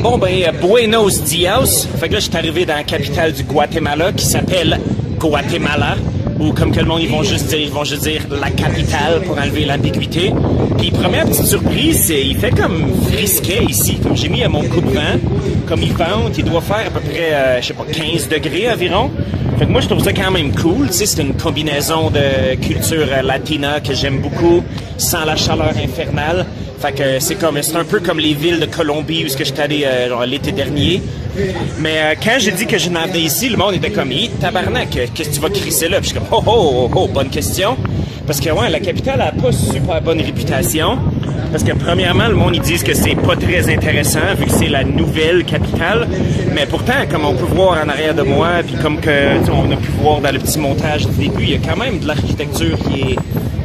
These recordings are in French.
Bon, ben, Buenos Dias. Fait que là, je suis arrivé dans la capitale du Guatemala qui s'appelle Guatemala. Ou comme que le monde, ils vont juste dire la capitale pour enlever l'ambiguïté. Puis première petite surprise, c'est il fait comme frisquet ici. Comme j'ai mis à mon coupe-vent, comme il vente, il doit faire à peu près, je sais pas, 15 degrés environ. Fait que moi, je trouve ça quand même cool. Tu sais, c'est une combinaison de culture latina que j'aime beaucoup, sans la chaleur infernale. Fait que c'est un peu comme les villes de Colombie où j'étais allé l'été dernier. Mais quand j'ai dit que je n'en venais ici, le monde était comme « tabarnak, qu'est-ce que tu vas crisser là? » Puis je suis comme « oh, bonne question. » Parce que ouais, la capitale a pas super bonne réputation. Parce que premièrement, le monde ils disent que c'est pas très intéressant vu que c'est la nouvelle capitale. Mais pourtant, comme on peut voir en arrière de moi, puis comme que on a pu voir dans le petit montage du début, il y a quand même de l'architecture qui est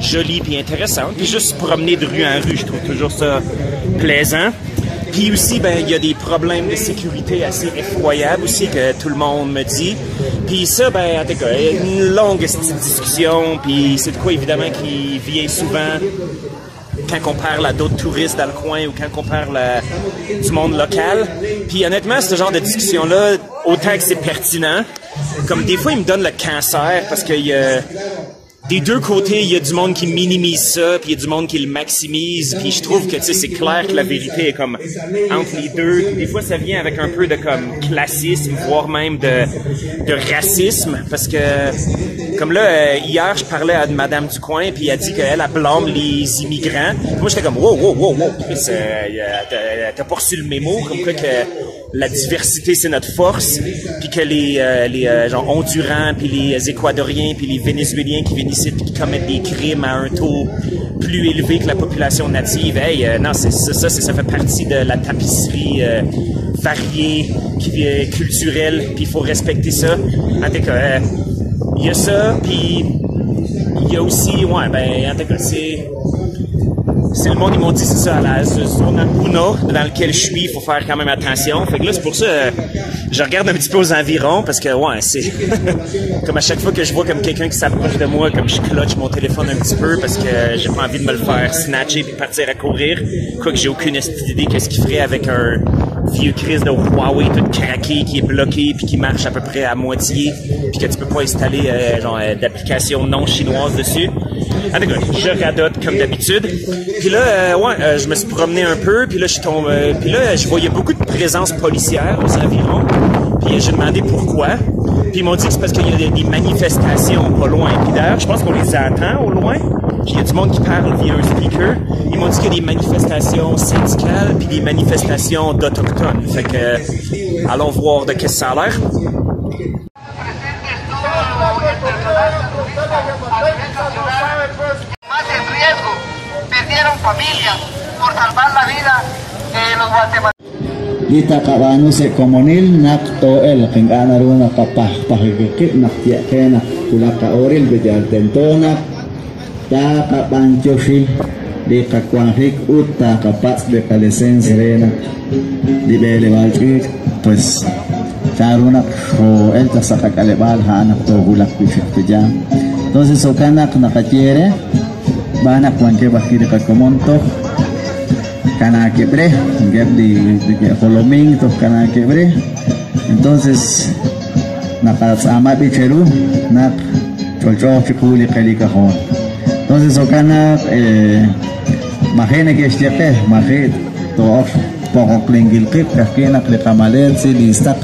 jolie puis intéressante. Puis juste se promener de rue en rue, je trouve toujours ça plaisant. Puis aussi, ben, il y a des problèmes de sécurité assez effroyables aussi que tout le monde me dit. Puis ça, ben, en tout cas, il y a une longue discussion, puis c'est de quoi, évidemment, qui vient souvent quand on parle à d'autres touristes dans le coin ou quand on parle du monde local. Puis honnêtement, ce genre de discussion-là, autant que c'est pertinent, comme des fois, il me donne le cancer parce qu'il y a... Des deux côtés, il y a du monde qui minimise ça, puis il y a du monde qui le maximise, puis je trouve que, tu sais, c'est clair que la vérité est comme entre les deux. Des fois, ça vient avec un peu de comme classisme, voire même de racisme, parce que, comme là, hier, je parlais à une madame du coin, puis elle a dit qu'elle blâme les immigrants. Puis moi, j'étais comme, wow, t'as pas reçu le mémo, comme quoi que la diversité, c'est notre force, puis que les genre Hondurans, puis les Équadoriens, puis les Vénézuéliens qui viennent ici puis qui commettent des crimes à un taux plus élevé que la population native. Hey, non, ça fait partie de la tapisserie variée, culturelle, puis il faut respecter ça. En tout cas, il y a ça, puis il y a aussi, ouais, ben, en tout cas, c'est le monde, ils m'ont dit, c'est ça, la zone Uno dans lequel je suis, il faut faire quand même attention. Fait que là, c'est pour ça, je regarde un petit peu aux environs, parce que, ouais, c'est comme à chaque fois que je vois comme quelqu'un qui s'approche de moi, comme je clutche mon téléphone un petit peu, parce que j'ai pas envie de me le faire snatcher puis partir à courir. Quoique j'ai aucune idée qu'est-ce qu'il ferait avec un vieux crise de Huawei tout craqué, qui est bloqué puis qui marche à peu près à moitié, puis que tu peux pas installer, d'application non chinoise dessus. En tout cas, je radote comme d'habitude. Puis là, je me suis promené un peu, puis là, je voyais beaucoup de présence policière aux environs. Puis j'ai demandé pourquoi. Puis ils m'ont dit que c'est parce qu'il y a des manifestations pas loin. Puis d'ailleurs, je pense qu'on les entend au loin. Puis il y a du monde qui parle via un speaker. Ils m'ont dit qu'il y a des manifestations syndicales puis des manifestations d'Autochtones. Fait que, allons voir de qu'est-ce que ça a l'air. Dita kabano se komunil nak toel king anaruna kapahikik nak tiakena kulaka oril bejal tentona ta kapanchoshi de kakwahik uta kapas de kalesen serena di bele walkik pues charuna o enta sakak alebal hanak to hulak pishak entonces sokanak nakatiere banak wanke bakir kakomonto kana quebré, de Colomín, kana quebré. Entonces, nakasama bicheru, nak cholcho chikuli kalikahon. Entonces, okana majene que estiape, majet to poco klingil kip, kakina klekamalet si listak,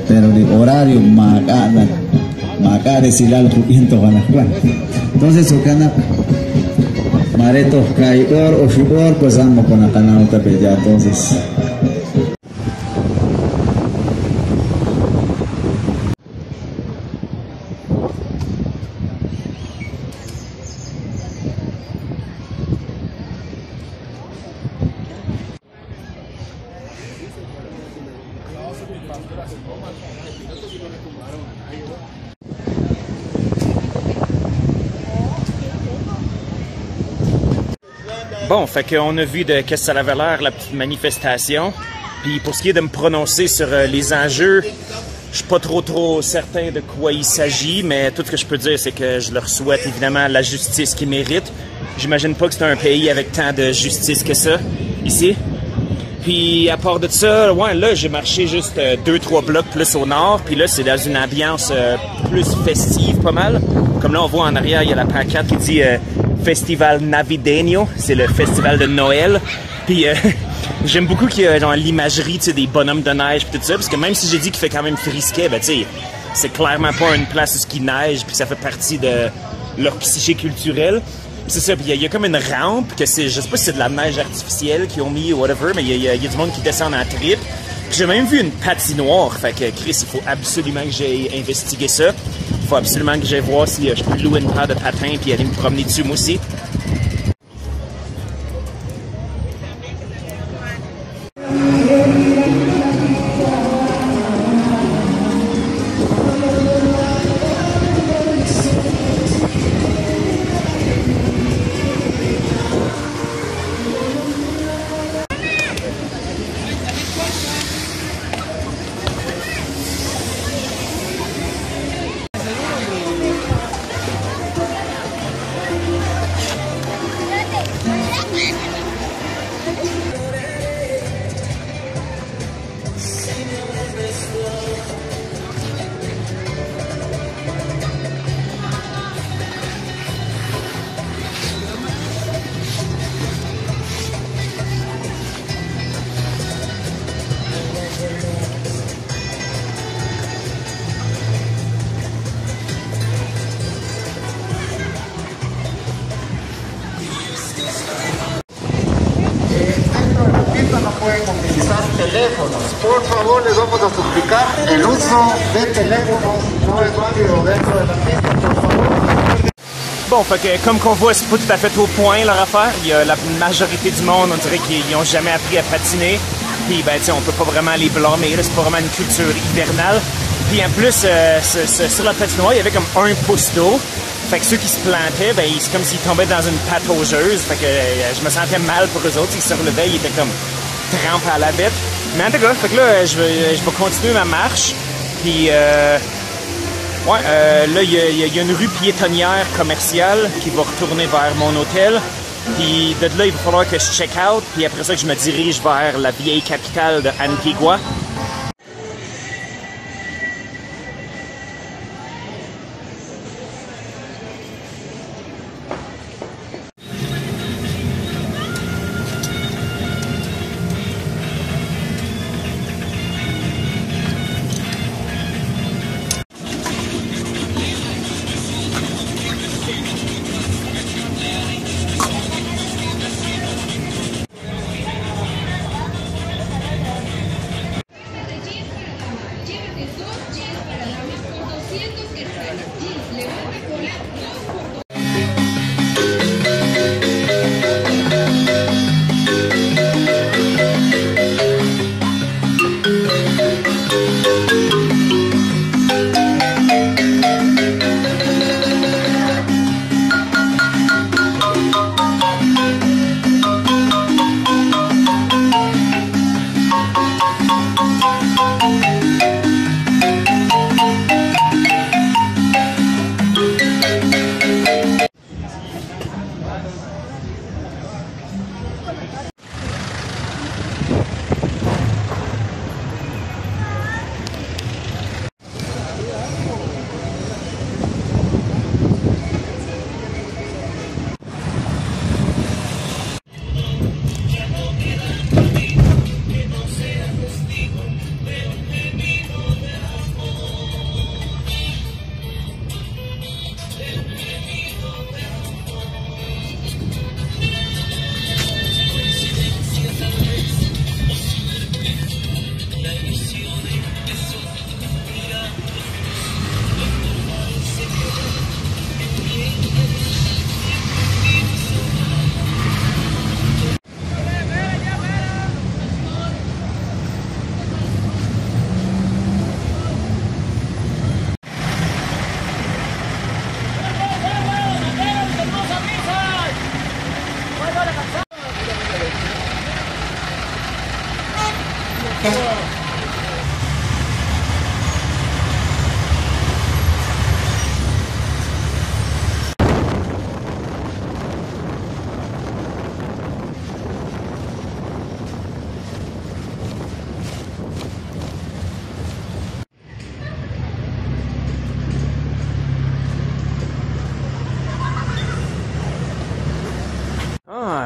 pero de horario makare silal kuinto kanakwan. Entonces, okana Mareto Caigor o Shibor, pues amo con la canauta ya entonces. Bon, fait qu'on a vu de qu'est-ce que ça avait l'air, la petite manifestation. Puis pour ce qui est de me prononcer sur les enjeux, je suis pas trop certain de quoi il s'agit, mais tout ce que je peux dire, c'est que je leur souhaite évidemment la justice qu'ils méritent. J'imagine pas que c'est un pays avec tant de justice que ça, ici. Puis à part de ça, ouais, là, j'ai marché juste 2-3 blocs plus au nord. Puis là, c'est dans une ambiance plus festive, pas mal. Comme là, on voit en arrière, il y a la pancarte qui dit Festival Navideño. C'est le festival de Noël. Puis j'aime beaucoup qu'il y a genre l'imagerie, tu sais, des bonhommes de neige puis tout ça. Parce que même si j'ai dit qu'il fait quand même frisquet, ben tu sais, c'est clairement pas une place où il neige puis ça fait partie de leur psyché culturelle. C'est ça, puis il y a comme une rampe, que c'est, je sais pas si c'est de la neige artificielle qu'ils ont mis ou whatever, mais il y a du monde qui descend en trip. J'ai même vu une patinoire, fait que Chris, il faut absolument que j'aille investiguer ça. Il faut absolument que j'aille voir si je peux louer une paire de patins puis aller me promener dessus moi aussi. Pueden utilizar teléfonos. Por favor, les vamos a suplicar el uso de teléfonos no es válido dentro de la pista, por favor. Bon, fait que comme qu'on voit, c'est pas tout à fait au point leur affaire. Il y a la majorité du monde, on dirait qu'ils n'ont jamais appris à patiner. Puis ben, tu sais, on peut pas vraiment les blâmer, là, c'est pas vraiment une culture hivernale. Puis en plus, sur la patinoire, il y avait comme un pouce d'eau. Fait que ceux qui se plantaient, ben, c'est comme s'ils tombaient dans une pataugeuse. Fait que je me sentais mal pour eux autres. Ils se relevaient, ils étaient comme trempés à la bête. Mais en tout cas, fait que là, je vais continuer ma marche. Puis, là, il y a une rue piétonnière commerciale qui va retourner vers mon hôtel. Puis de là, il va falloir que je check out. Puis après ça, que je me dirige vers la vieille capitale de Antigua.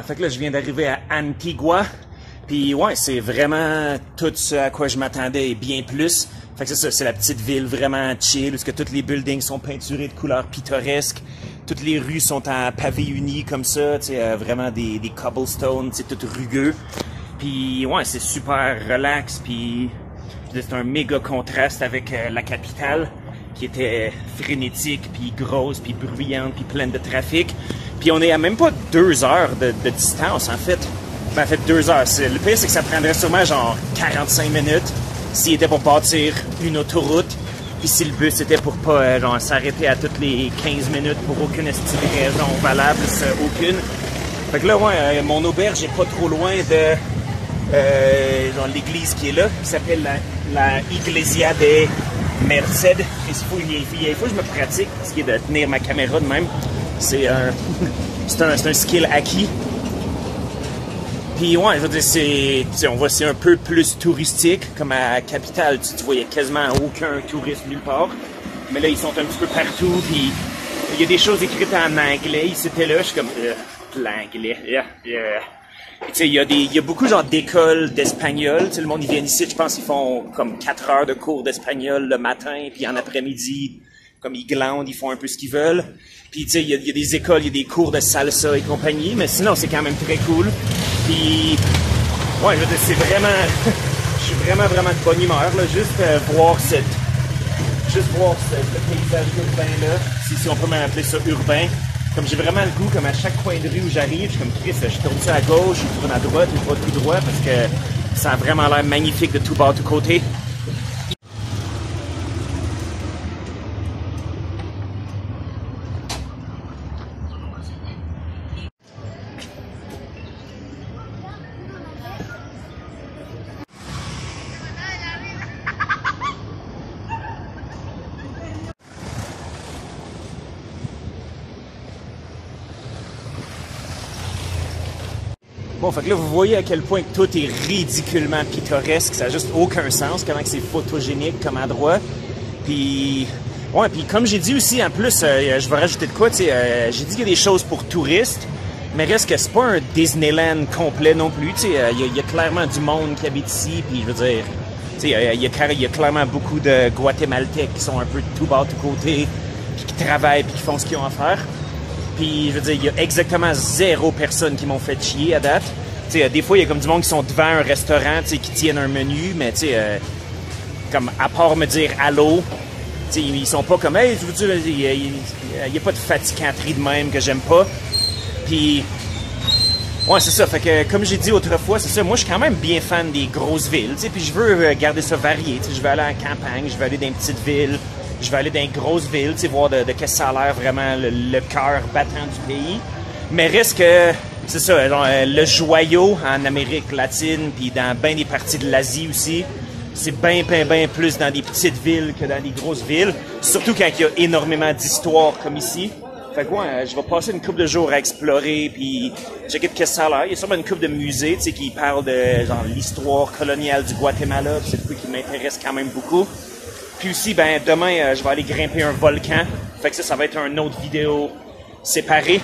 fait que là, je viens d'arriver à Antigua. Puis ouais, c'est vraiment tout ce à quoi je m'attendais et bien plus. Fait que c'est ça, c'est la petite ville vraiment chill, où que tous les buildings sont peinturés de couleurs pittoresques. Toutes les rues sont en pavé uni comme ça, tu sais, vraiment des cobblestones, c'est tout rugueux. Puis ouais, c'est super relax, puis c'est un méga contraste avec la capitale, qui était frénétique, puis grosse, puis bruyante, puis pleine de trafic. Puis on est à même pas 2 heures de distance, en fait. Ben, en fait, 2 heures. Le pire, c'est que ça prendrait sûrement genre 45 minutes s'il était pour bâtir une autoroute. Puis si le bus était pour pas genre s'arrêter à toutes les 15 minutes pour aucune raison valable, aucune. Fait que là, ouais, mon auberge est pas trop loin de genre l'église qui est là, qui s'appelle la Iglesia de Merced. Et il faut que je me pratique, ce qui est de tenir ma caméra de même. C'est un skill acquis. Puis ouais, je veux dire, c'est un peu plus touristique, comme à Capitale, tu voyais quasiment aucun touriste nulle part. Mais là, ils sont un petit peu partout, puis il y a des choses écrites en anglais. Ils étaient là, je suis comme, l'anglais, Puis tu sais, il y a beaucoup genre d'écoles d'espagnol. Tu sais, le monde, ils viennent ici, je pense qu'ils font comme 4 heures de cours d'espagnol le matin, puis en après-midi, comme ils glandent, ils font un peu ce qu'ils veulent. Puis tu sais, il y a des écoles, il y a des cours de salsa et compagnie, mais sinon, c'est quand même très cool. Puis, ouais, je veux dire, c'est vraiment, je suis vraiment de bonne humeur, là, juste voir le paysage urbain, là, si on peut m'appeler ça urbain. Comme j'ai vraiment le goût, comme à chaque coin de rue où j'arrive, je suis comme, Chris, je tourne ça à gauche, je tourne à droite, je tourne tout droit, parce que ça a vraiment l'air magnifique de tout bord, tout côté. Bon, fait que là, vous voyez à quel point tout est ridiculement pittoresque. Ça n'a juste aucun sens, comment c'est photogénique comme endroit. Puis, ouais, puis comme j'ai dit aussi, en plus, je vais rajouter de quoi, tu sais, j'ai dit qu'il y a des choses pour touristes, mais reste que c'est pas un Disneyland complet non plus, tu sais, il y a clairement du monde qui habite ici, puis je veux dire, tu sais, il y a clairement beaucoup de Guatémaltèques qui sont un peu de tout bas, tout côté, puis qui travaillent, puis qui font ce qu'ils ont à faire. Puis, je veux dire, il y a exactement 0 personnes qui m'ont fait chier à date. Tu sais, des fois, il y a comme du monde qui sont devant un restaurant, tu sais, qui tiennent un menu, mais tu sais, comme à part me dire allô, tu sais, ils sont pas comme, hey, je veux dire, il y a pas de faticanterie de même que j'aime pas. Puis, ouais, c'est ça. Fait que, comme j'ai dit autrefois, c'est ça. Moi, je suis quand même bien fan des grosses villes, tu sais, puis je veux garder ça varié. Tu sais, je veux aller en campagne, je veux aller dans une petite ville. Je vais aller dans une grosse ville, tu sais, voir de qu'est-ce que ça a l'air vraiment le cœur battant du pays. Mais reste que, c'est ça, genre, le joyau en Amérique latine, puis dans bien des parties de l'Asie aussi, c'est bien plus dans des petites villes que dans des grosses villes. Surtout quand il y a énormément d'histoires comme ici. Fait que ouais, je vais passer une couple de jours à explorer, puis checker de qu'est-ce que ça a l'air. Il y a sûrement une couple de musées, tu sais, qui parlent de genre l'histoire coloniale du Guatemala, c'est le truc qui m'intéresse quand même beaucoup. Puis aussi, ben demain, je vais aller grimper un volcan. Fait que ça va être une autre vidéo séparée.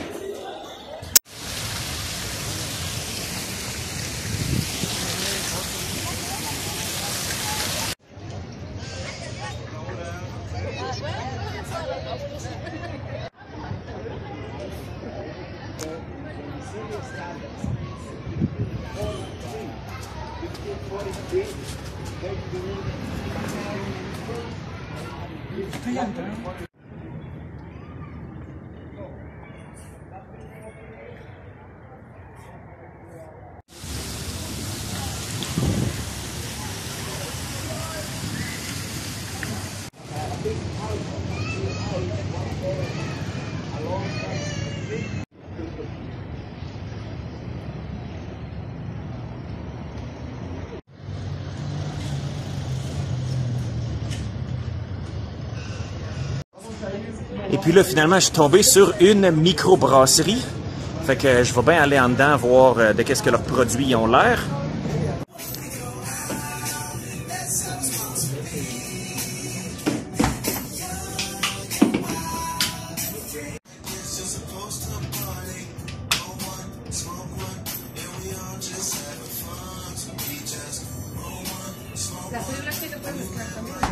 Et puis là, finalement, je suis tombé sur une microbrasserie. Fait que je vais bien aller en dedans voir de qu'est-ce que leurs produits ont l'air. La célula sí lo puedes mezclar también, ¿no?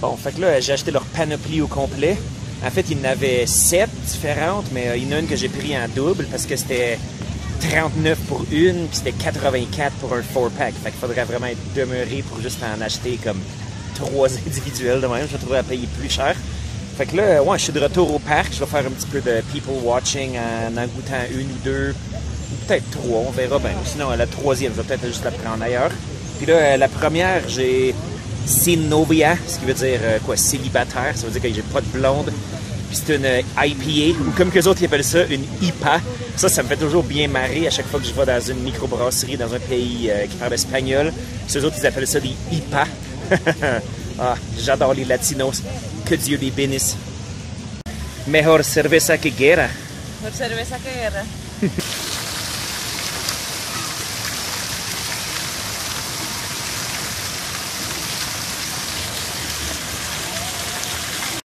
Bon, fait que là, j'ai acheté leur panoplie au complet. En fait, il y en avait 7 différentes, mais il y en a une que j'ai pris en double parce que c'était 39 pour une, puis c'était 84 pour un 4-pack. Fait qu'il faudrait vraiment être demeuré pour juste en acheter comme 3 individuels de même. Je vais trouver à payer plus cher. Fait que là, ouais, je suis de retour au parc. Je vais faire un petit peu de people watching en goûtant une ou deux, ou peut-être 3, on verra bien. Sinon, la troisième, je vais peut-être juste la prendre ailleurs. Puis là, la première, j'ai sin novia, ce qui veut dire quoi, célibataire. Ça veut dire que j'ai pas de blonde. Puis c'est une IPA, ou comme qu'eux autres ils appellent ça, une IPA. Ça me fait toujours bien marrer à chaque fois que je vais dans une microbrasserie dans un pays qui parle espagnol. Puis eux autres, ils appellent ça des IPA. Ah, j'adore les latinos. Que Dieu les bénisse. Mejor cerveza que guerra. Mejor cerveza que guerra.